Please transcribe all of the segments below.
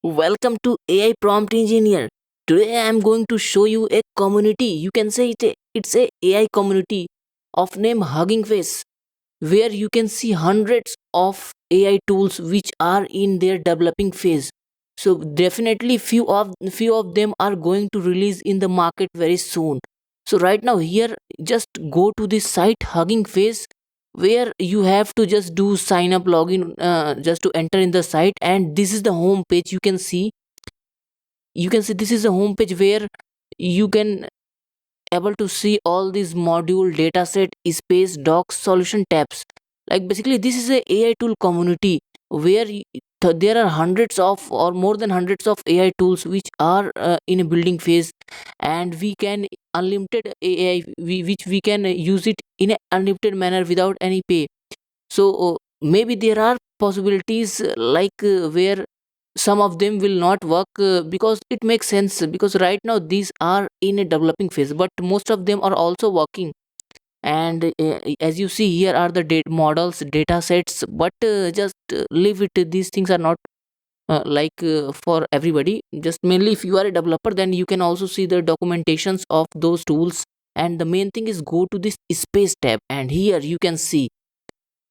Welcome to AI Prompt Engineer. Today I am going to show you a community. You can say it's a AI community of name Hugging Face, where you can see hundreds of AI tools which are in their developing phase. So definitely few of them are going to release in the market very soon. So right now here just go to this site Hugging Face, where you have to just do sign up login, just to enter in the site, and this is the home page. You can see this is a home page where you can able to see all these module dataset space docs solution tabs. Like basically this is a AI tool community where there are hundreds of or more than hundreds of AI tools which are in a building phase, and we can unlimited AI, which we can use it in an unlimited manner without any pay. So maybe there are possibilities, where some of them will not work, because it makes sense, because right now these are in a developing phase, but most of them are also working. And as you see here are the models data sets, but just leave it, these things are not for everybody. Just mainly if you are a developer, then you can also see the documentations of those tools. And the main thing is go to this space tab, and here you can see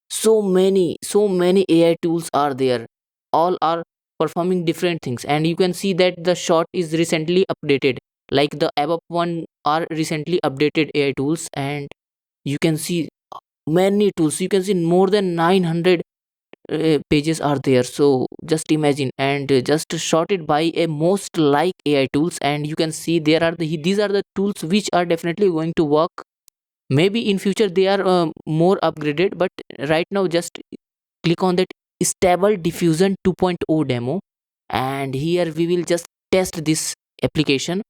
so many AI tools are there. All are performing different things, and you can see that the short is recently updated. Like the above one are recently updated AI tools, and you can see many tools. You can see more than 900 pages are there. So just imagine, and just sorted by a most like AI tools, and you can see there are these are the tools which are definitely going to work. Maybe in future they are more upgraded, but right now just click on that stable diffusion 2.0 demo, and here we will just test this application.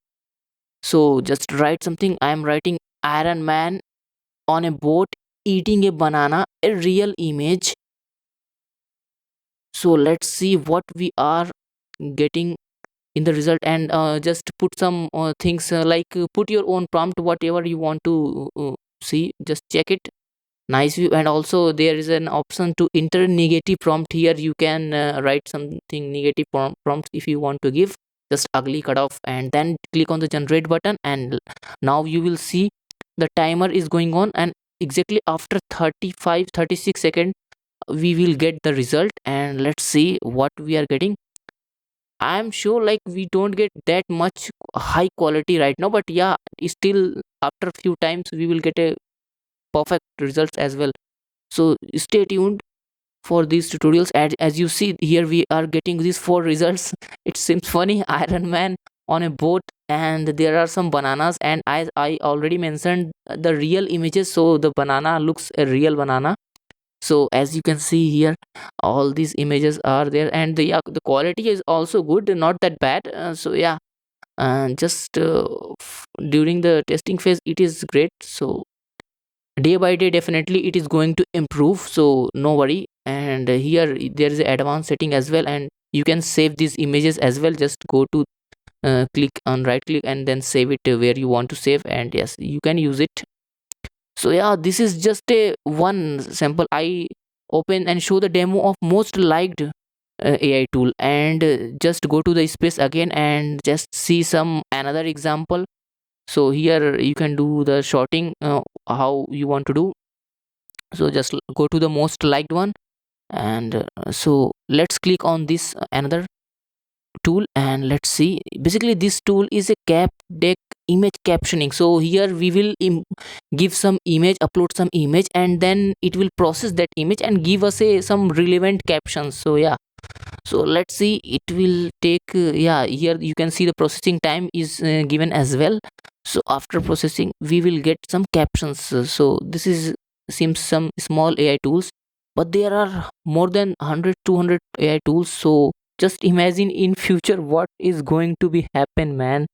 So just write something. I am writing Iron Man on a boat eating a banana, a real image. So let's see what we are getting in the result, and just put some things, put your own prompt whatever you want to see. Just check it. Nice view. And also there is an option to enter negative prompt. Here you can write something negative prompt if you want to give just ugly cut off, and then click on the generate button, and now you will see the timer is going on, and exactly after 35-36 seconds we will get the result. And let's see what we are getting. I am sure like we don't get that much high quality right now, but yeah, still after a few times we will get a perfect results as well. So stay tuned for these tutorials. As you see here we are getting these four results. It seems funny. Iron Man on a boat, and there are some bananas, and as I already mentioned the real images, so the banana looks a real banana. So as you can see here all these images are there, and the quality is also good, not that bad. So yeah, and just during the testing phase it is great. So day by day definitely it is going to improve, so no worry. And here there is a advanced setting as well, and you can save these images as well. Just go to click on right click and then save it where you want to save, and yes, you can use it. So yeah, this is just a one sample. I open and show the demo of most liked AI tool, and just go to the space again and just see some another example. So here you can do the sorting, how you want to do. So just go to the most liked one, and so let's click on this another tool, and let's see. Basically this tool is a cap deck image captioning. So here we will give some image, upload some image, and then it will process that image and give us some relevant captions. So yeah, so let's see. It will take yeah, here you can see the processing time is given as well. So after processing we will get some captions. So this is seems some small AI tools, but there are more than 100 200 AI tools. So just imagine in future what is going to be happen, man.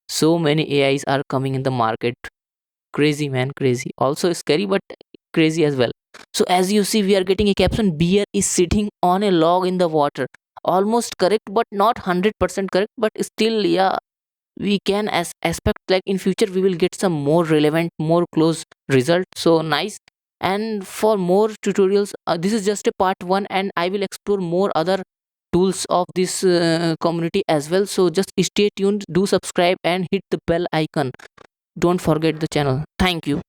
So many AIs are coming in the market. Crazy, man, crazy. Also scary, but crazy as well. So as you see we are getting a caption, bear is sitting on a log in the water. Almost correct, but not 100% correct, but still yeah, we can as expect like in future we will get some more relevant, more close result. So nice. And for more tutorials, this is just a part one, and I will explore more other tools of this community as well. So just stay tuned, do subscribe and hit the bell icon. Don't forget the channel. Thank you.